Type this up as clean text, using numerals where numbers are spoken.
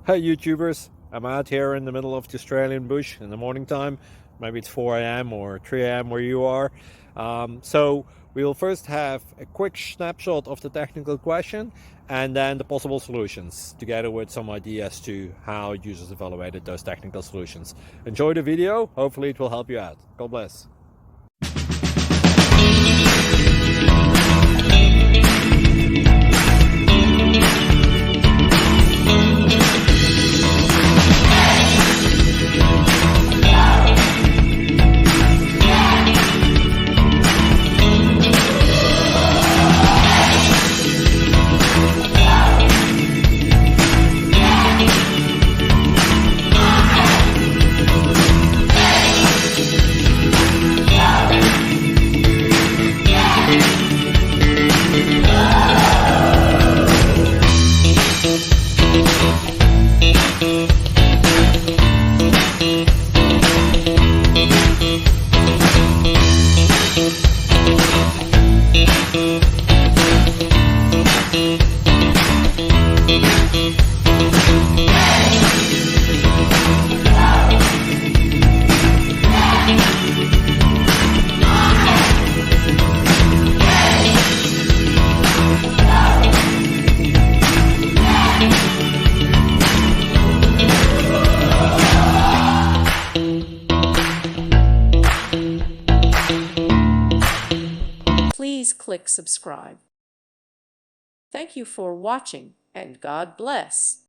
Hey YouTubers, I'm out here in the middle of the Australian bush in the morning time. Maybe it's 4 a.m. or 3 a.m. where you are. So we'll first have a quick snapshot of the technical question and then the possible solutions, together with some ideas to how users evaluated those technical solutions. Enjoy the video, hopefully it will help you out. God bless. Please click subscribe. Thank you for watching, and God bless.